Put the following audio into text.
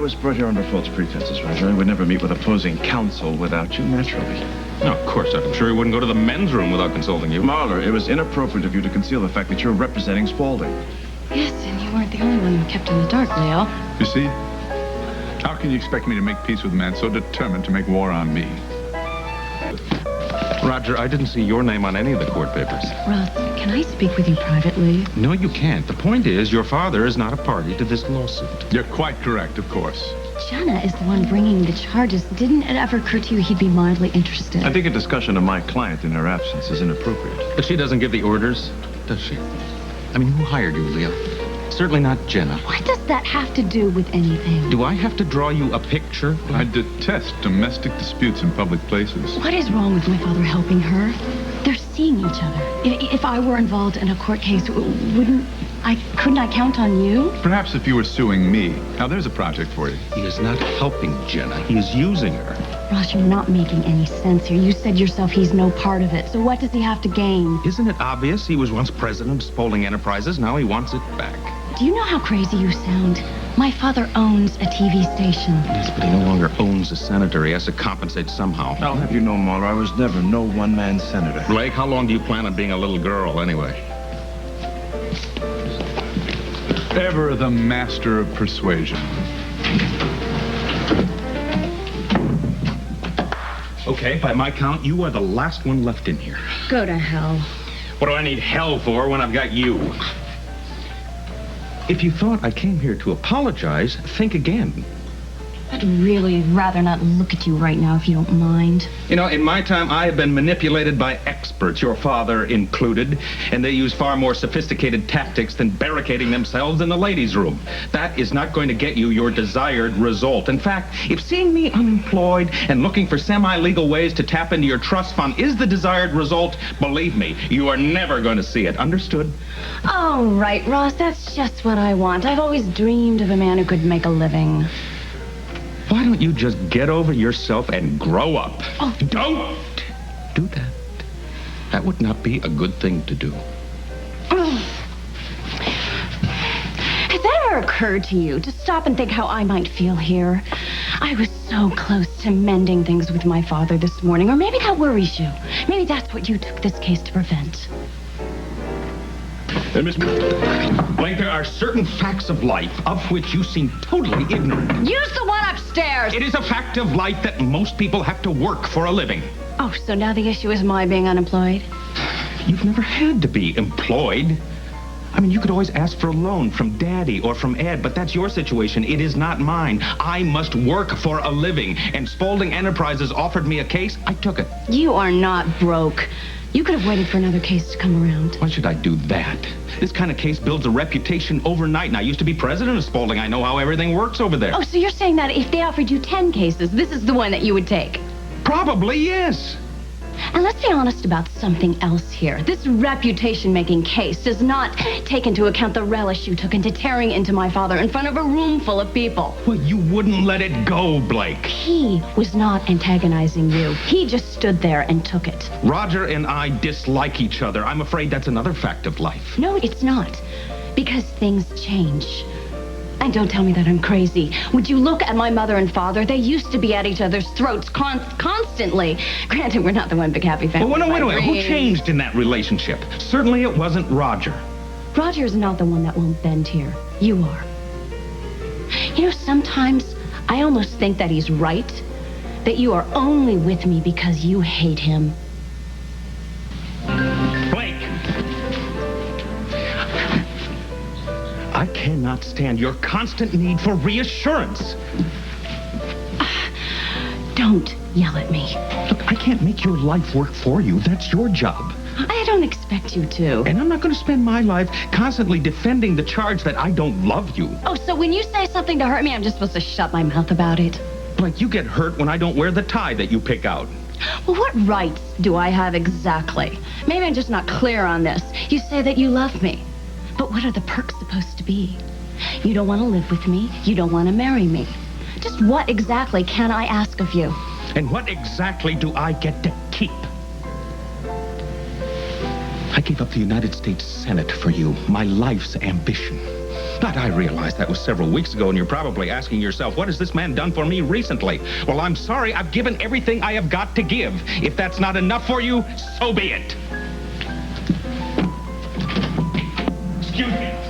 was brought here under false pretenses, Roger. I would never meet with opposing counsel without you, naturally. No, of course not. I'm sure he wouldn't go to the men's room without consulting you. Marler, it was inappropriate of you to conceal the fact that you're representing Spaulding. Yes, and you weren't the only one who kept in the dark, Leo. You see? How can you expect me to make peace with a man so determined to make war on me? Roger, I didn't see your name on any of the court papers. Ross, can I speak with you privately? No, you can't. The point is, your father is not a party to this lawsuit. You're quite correct, of course. Jenna is the one bringing the charges. Didn't it ever occur to you he'd be mildly interested? I think a discussion of my client in her absence is inappropriate. But she doesn't give the orders, does she? I mean, who hired you, Leo? Certainly not Jenna. What does that have to do with anything? Do I have to draw you a picture? I detest domestic disputes in public places. What is wrong with my father helping her? They're seeing each other. If I were involved in a court case, couldn't I count on you? Perhaps if you were suing me. Now, there's a project for you. He is not helping Jenna. He is using her. Ross, you're not making any sense here. You said yourself he's no part of it. So what does he have to gain? Isn't it obvious? He was once president of Spaulding Enterprises. Now he wants it back. Do you know how crazy you sound? My father owns a TV station. Yes, but he no longer owns a senator. He has to compensate somehow. I'll have you know, Marler, I was never no one-man senator. Blake, how long do you plan on being a little girl, anyway? Ever the master of persuasion. Okay, by my count, you are the last one left in here. Go to hell. What do I need hell for when I've got you? If you thought I came here to apologize, think again. I'd really rather not look at you right now, if you don't mind. You know, in my time, I have been manipulated by experts, your father included, and they use far more sophisticated tactics than barricading themselves in the ladies' room. That is not going to get you your desired result. In fact, if seeing me unemployed and looking for semi-legal ways to tap into your trust fund is the desired result, believe me, you are never going to see it. Understood? Oh, right, Ross, that's just what I want. I've always dreamed of a man who could make a living. Why don't you just get over yourself and grow up? Oh. Don't do that. That would not be a good thing to do. Has that ever occurred to you to stop and think how I might feel here? I was so close to mending things with my father this morning, or maybe that worries you. Maybe that's what you took this case to prevent. Miss Blake, there are certain facts of life of which you seem totally ignorant. Use the one upstairs! It is a fact of life that most people have to work for a living. Oh, so now the issue is my being unemployed? You've never had to be employed. I mean, you could always ask for a loan from Daddy or from Ed, but that's your situation. It is not mine. I must work for a living, and Spaulding Enterprises offered me a case. I took it. You are not broke. You could have waited for another case to come around. Why should I do that? This kind of case builds a reputation overnight, and I used to be president of Spaulding. I know how everything works over there. Oh, so you're saying that if they offered you 10 cases, this is the one that you would take? Probably, yes. And let's be honest about something else here. This reputation-making case does not take into account the relish you took into tearing into my father in front of a room full of people. Well, you wouldn't let it go, Blake. He was not antagonizing you. He just stood there and took it. Roger and I dislike each other. I'm afraid that's another fact of life. No, it's not. Because things change. And don't tell me that I'm crazy. Would you look at my mother and father? They used to be at each other's throats constantly. Granted, we're not the one big happy family. Well, wait a minute. Who changed in that relationship? Certainly it wasn't Roger. Roger's not the one that won't bend here. You are. You know, sometimes I almost think that he's right. That you are only with me because you hate him. Blake! I cannot stand your constant need for reassurance. Don't yell at me. Look, I can't make your life work for you. That's your job. I don't expect you to. And I'm not going to spend my life constantly defending the charge that I don't love you. Oh, so when you say something to hurt me, I'm just supposed to shut my mouth about it? Blake, you get hurt when I don't wear the tie that you pick out. Well, what rights do I have exactly? Maybe I'm just not clear on this. You say that you love me. But what are the perks supposed to be? You don't want to live with me. You don't want to marry me. Just what exactly can I ask of you? And what exactly do I get to keep? I gave up the United States Senate for you, my life's ambition. But I realize that was several weeks ago, and you're probably asking yourself, what has this man done for me recently? Well, I'm sorry, I've given everything I have got to give. If that's not enough for you, so be it. Excuse me.